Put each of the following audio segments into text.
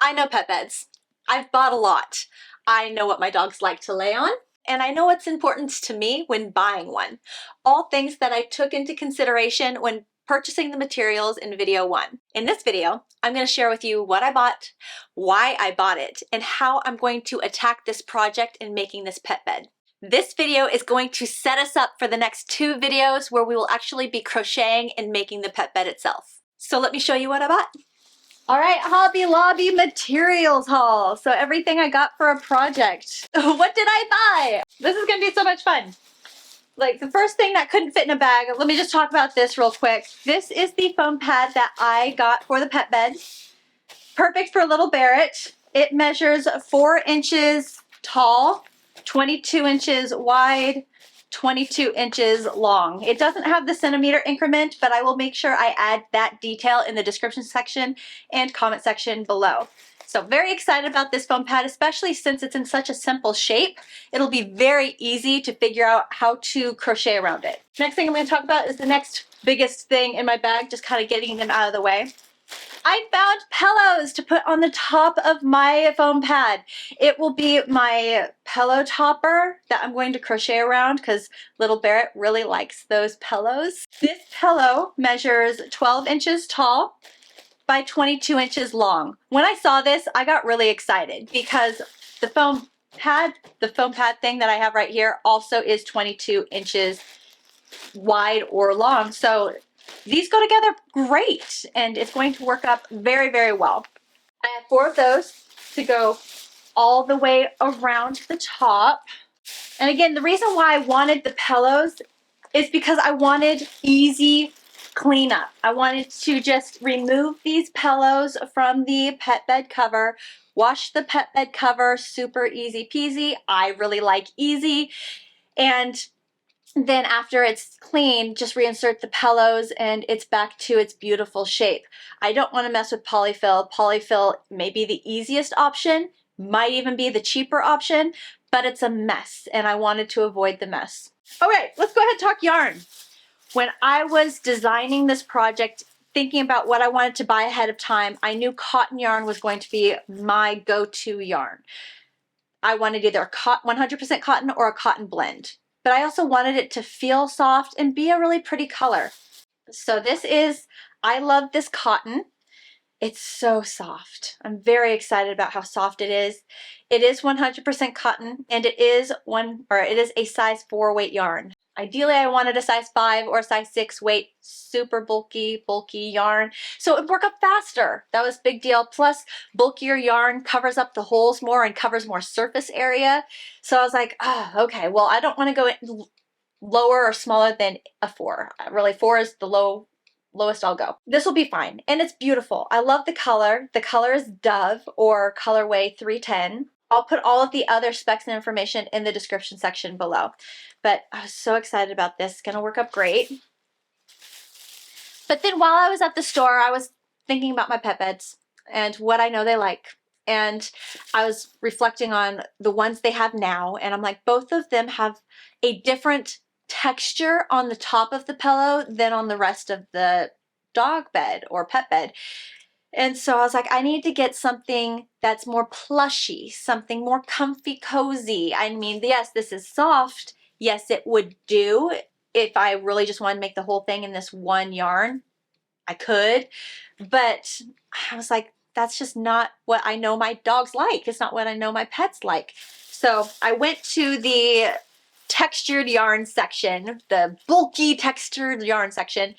I know pet beds. I've bought a lot. I know what my dogs like to lay on, and I know what's important to me when buying one. All things that I took into consideration when purchasing the materials in video 1. In this video, I'm going to share with you what I bought, why I bought it, and how I'm going to attack this project in making this pet bed. This video is going to set us up for the next 2 videos where we will actually be crocheting and making the pet bed itself. So let me show you what I bought. All right, Hobby Lobby materials haul. So everything I got for a project. What did I buy? This is gonna be so much fun. Like the first thing that couldn't fit in a bag, let me just talk about this real quick. This is the foam pad that I got for the pet bed. Perfect for little Barrett. It measures 4 inches tall, 22 inches wide, 22 inches long. It doesn't have the centimeter increment, but I will make sure I add that detail in the description section and comment section below. So very excited about this foam pad, especially since it's in such a simple shape. It'll be very easy to figure out how to crochet around it. Next thing I'm going to talk about is the next biggest thing in my bag, just kind of getting them out of the way. I found pillows to put on the top of my foam pad. It will be my pillow topper that I'm going to crochet around because little Barrett really likes those pillows. This pillow measures 12 inches tall by 22 inches long. When I saw this, I got really excited because the foam pad thing that I have right here also is 22 inches wide or long. So these go together great, and it's going to work up very, very well. I have 4 of those to go all the way around the top. And again, the reason why I wanted the pillows is because I wanted easy cleanup. I wanted to just remove these pillows from the pet bed cover, wash the pet bed cover, super easy peasy. I really like easy. And then after it's clean, just reinsert the pillows and it's back to its beautiful shape. I don't want to mess with polyfill. Polyfill may be the easiest option, might even be the cheaper option, but it's a mess and I wanted to avoid the mess. All right, let's go ahead and talk yarn. When I was designing this project, thinking about what I wanted to buy ahead of time, I knew cotton yarn was going to be my go-to yarn. I wanted either a 100% cotton or a cotton blend. But I also wanted it to feel soft and be a really pretty color. So I love this cotton. It's so soft. I'm very excited about how soft it is. It is 100% cotton and it is a size 4 weight yarn. Ideally, I wanted a size 5 or a size 6 weight, super bulky yarn, so it would work up faster. That was a big deal. Plus, bulkier yarn covers up the holes more and covers more surface area. So I was like, oh, okay, well, I don't want to go lower or smaller than a 4. Really, 4 is the lowest I'll go. This will be fine, and it's beautiful. I love the color. The color is Dove or colorway 310. I'll put all of the other specs and information in the description section below. But I was so excited about this. It's gonna work up great. But then while I was at the store, I was thinking about my pet beds and what I know they like. And I was reflecting on the ones they have now. And I'm like, both of them have a different texture on the top of the pillow than on the rest of the dog bed or pet bed. And so I was like, I need to get something that's more plushy, something more comfy, cozy. I mean, yes, this is soft. Yes, it would do if I really just wanted to make the whole thing in this one yarn. I could, but I was like, that's just not what I know my dogs like. It's not what I know my pets like. So I went to the textured yarn section, the bulky textured yarn section,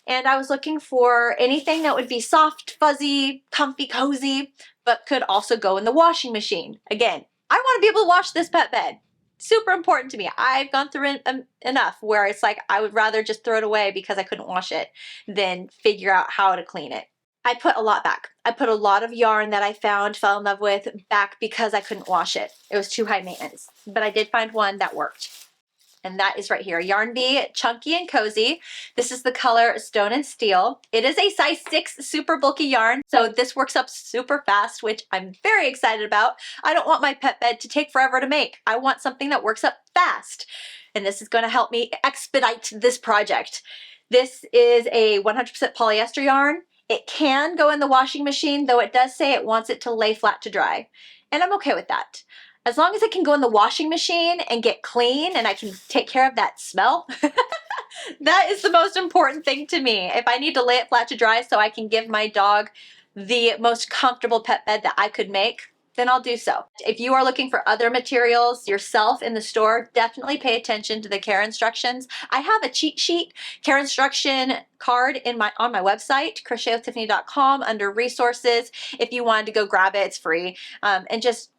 and I was looking for anything that would be soft, fuzzy, comfy, cozy, but could also go in the washing machine. Again, I want to be able to wash this pet bed. Super important to me. I've gone through enough where it's like I would rather just throw it away because I couldn't wash it than figure out how to clean it. I put a lot back. I put a lot of yarn that I fell in love with back because I couldn't wash it. It was too high maintenance, but I did find one that worked. And that is right here, Yarn Bee Chunky and Cozy. This is the color Stone and Steel. It is a size 6 super bulky yarn, so this works up super fast, which I'm very excited about. I don't want my pet bed to take forever to make. I want something that works up fast. And this is gonna help me expedite this project. This is a 100% polyester yarn. It can go in the washing machine, though it does say it wants it to lay flat to dry. And I'm okay with that. As long as it can go in the washing machine and get clean and I can take care of that smell, that is the most important thing to me. If I need to lay it flat to dry so I can give my dog the most comfortable pet bed that I could make, then I'll do so. If you are looking for other materials yourself in the store, definitely pay attention to the care instructions. I have a cheat sheet care instruction card on my website, crochetwithtiffany.com, under resources. If you wanted to go grab it, it's free. And just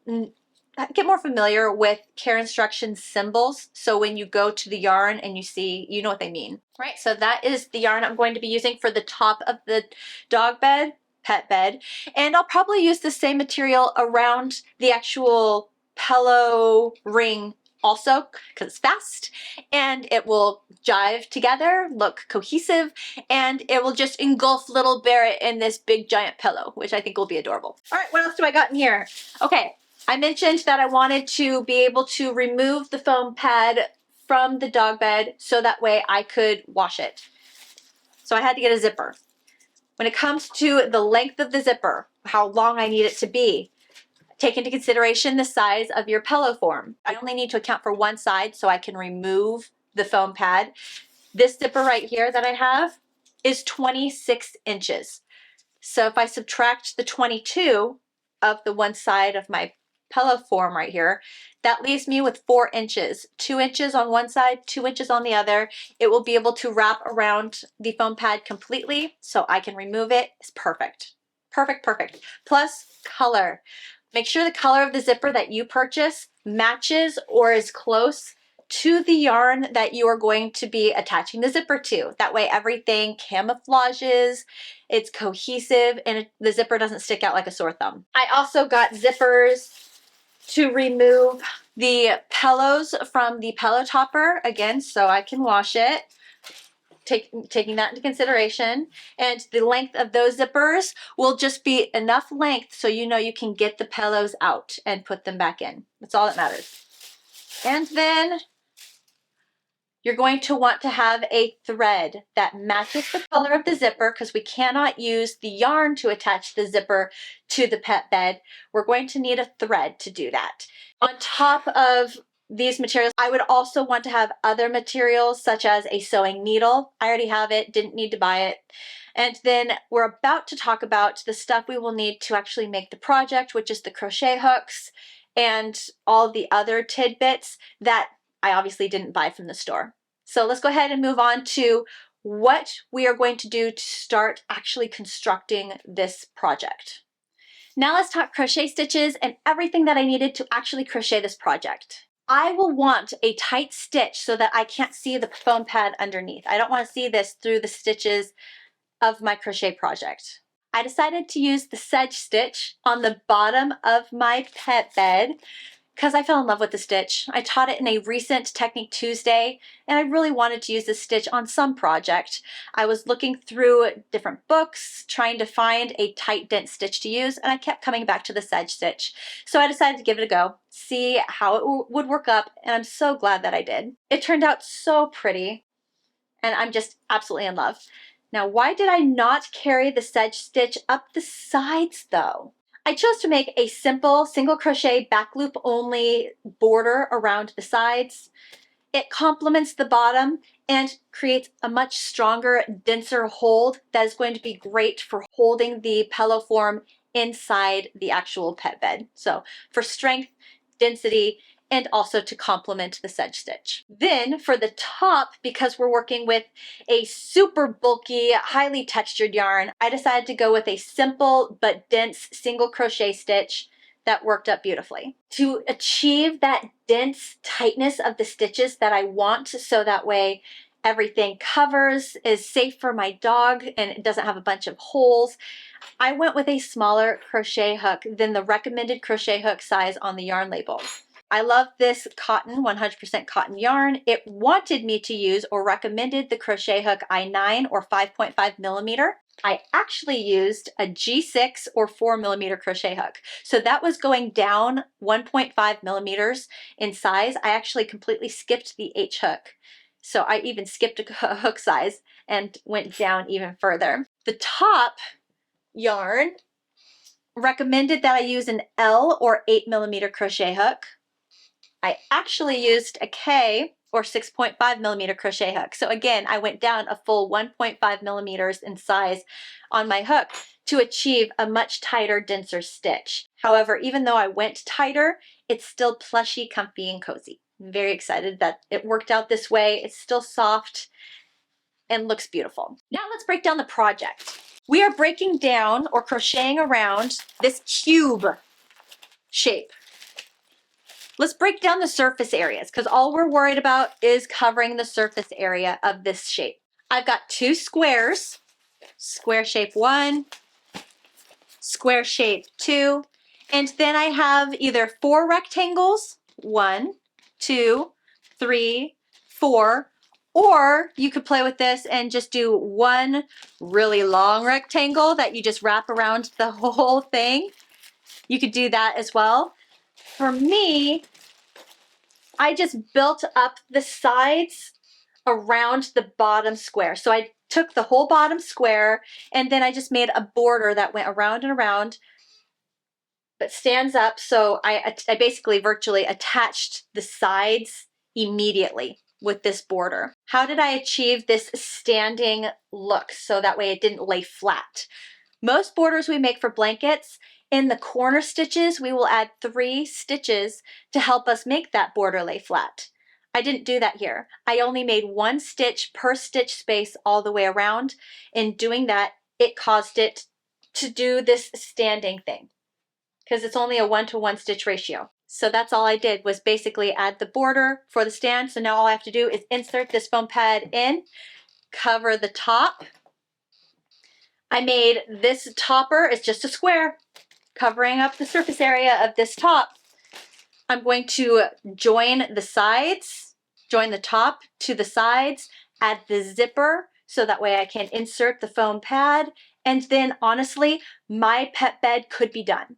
get more familiar with care instruction symbols, so when you go to the yarn and you see, you know what they mean. Right, so that is the yarn I'm going to be using for the top of the dog bed, pet bed, and I'll probably use the same material around the actual pillow ring also, because it's fast and it will jive together, look cohesive, and it will just engulf little Barrett in this big giant pillow, which I think will be adorable. All right, what else do I got in here? Okay, I mentioned that I wanted to be able to remove the foam pad from the dog bed so that way I could wash it. So I had to get a zipper. When it comes to the length of the zipper, how long I need it to be, take into consideration the size of your pillow form. I only need to account for one side so I can remove the foam pad. This zipper right here that I have is 26 inches. So if I subtract the 22 of the one side of my pillow form right here, that leaves me with 4 inches. 2 inches on one side, 2 inches on the other. It will be able to wrap around the foam pad completely so I can remove it. It's perfect. Perfect, perfect. Plus color. Make sure the color of the zipper that you purchase matches or is close to the yarn that you are going to be attaching the zipper to. That way everything camouflages, it's cohesive, and the zipper doesn't stick out like a sore thumb. I also got zippers to remove the pillows from the pillow topper, again, so I can wash it. Taking that into consideration, and the length of those zippers will just be enough length so you know you can get the pillows out and put them back in. That's all that matters. And then you're going to want to have a thread that matches the color of the zipper, because we cannot use the yarn to attach the zipper to the pet bed. We're going to need a thread to do that. On top of these materials, I would also want to have other materials such as a sewing needle. I already have it, didn't need to buy it. And then we're about to talk about the stuff we will need to actually make the project, which is the crochet hooks and all the other tidbits that I obviously didn't buy from the store. So let's go ahead and move on to what we are going to do to start actually constructing this project. Now let's talk crochet stitches and everything that I needed to actually crochet this project. I will want a tight stitch so that I can't see the foam pad underneath. I don't want to see this through the stitches of my crochet project. I decided to use the sedge stitch on the bottom of my pet bed because I fell in love with the stitch. I taught it in a recent Technique Tuesday, and I really wanted to use this stitch on some project. I was looking through different books, trying to find a tight, dense stitch to use, and I kept coming back to the sedge stitch. So I decided to give it a go, see how it would work up, and I'm so glad that I did. It turned out so pretty, and I'm just absolutely in love. Now, why did I not carry the sedge stitch up the sides though? I chose to make a simple single crochet back loop only border around the sides. It complements the bottom and creates a much stronger, denser hold that is going to be great for holding the pillow form inside the actual pet bed. So for strength, density, and also to complement the sedge stitch. Then for the top, because we're working with a super bulky, highly textured yarn, I decided to go with a simple but dense single crochet stitch that worked up beautifully. To achieve that dense tightness of the stitches that I want, so that way everything covers, is safe for my dog, and it doesn't have a bunch of holes, I went with a smaller crochet hook than the recommended crochet hook size on the yarn label. I love this cotton, 100% cotton yarn. It wanted me to use, or recommended, the crochet hook I9 or 5.5 millimeter. I actually used a G6 or 4 millimeter crochet hook. So that was going down 1.5 millimeters in size. I actually completely skipped the H hook. So I even skipped a hook size and went down even further. The top yarn. Recommended that I use an L or 8mm crochet hook. I actually used a K or 6.5mm crochet hook. So again, I went down a full 1.5mm in size on my hook to achieve a much tighter, denser stitch. However, even though I went tighter, it's still plushy, comfy, and cozy. I'm very excited that it worked out this way. It's still soft and looks beautiful. Now let's break down the project. We are breaking down or crocheting around this cube shape. Let's break down the surface areas because all we're worried about is covering the surface area of this shape. I've got 2 squares, square shape 1, square shape 2, and then I have either 4 rectangles, 1, 2, 3, 4, or you could play with this and just do 1 really long rectangle that you just wrap around the whole thing. You could do that as well. For me, I just built up the sides around the bottom square. So I took the whole bottom square and then I just made a border that went around and around but stands up. So I basically virtually attached the sides immediately with this border. How did I achieve this standing look so that way it didn't lay flat? Most borders we make for blankets, in the corner stitches, we will add 3 stitches to help us make that border lay flat. I didn't do that here. I only made 1 stitch per stitch space all the way around. In doing that, it caused it to do this standing thing because it's only a 1-to-1 stitch ratio. So that's all I did was basically add the border for the stand. So now all I have to do is insert this foam pad in, cover the top. I made this topper, it's just a square, covering up the surface area of this top. I'm going to join the sides, join the top to the sides, add the zipper so that way I can insert the foam pad, and then honestly, my pet bed could be done.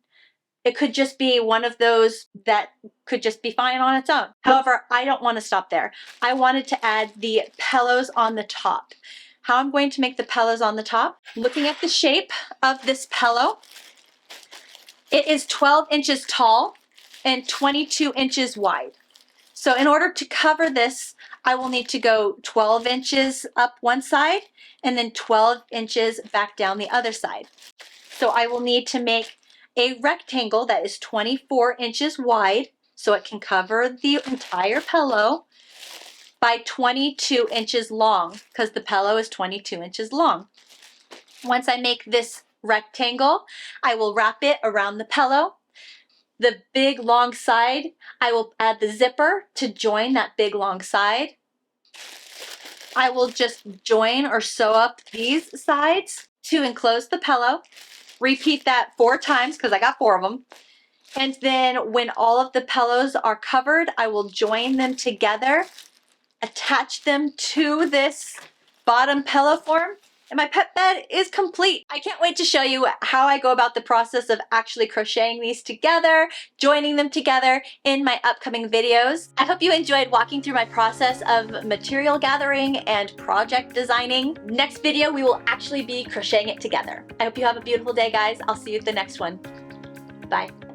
It could just be one of those that could just be fine on its own. However, I don't want to stop there. I wanted to add the pillows on the top. How I'm going to make the pillows on the top, looking at the shape of this pillow, it is 12 inches tall and 22 inches wide. So in order to cover this, I will need to go 12 inches up one side and then 12 inches back down the other side. So I will need to make a rectangle that is 24 inches wide so it can cover the entire pillow by 22 inches long because the pillow is 22 inches long. Once I make this rectangle, I will wrap it around the pillow. The big long side, I will add the zipper to join that big long side. I will just join or sew up these sides to enclose the pillow. Repeat that 4 times because I got 4 of them. And then when all of the pillows are covered, I will join them together, attach them to this bottom pillow form, and my pet bed is complete. I can't wait to show you how I go about the process of actually crocheting these together, joining them together in my upcoming videos. I hope you enjoyed walking through my process of material gathering and project designing. Next video, we will actually be crocheting it together. I hope you have a beautiful day, guys. I'll see you at the next one. Bye.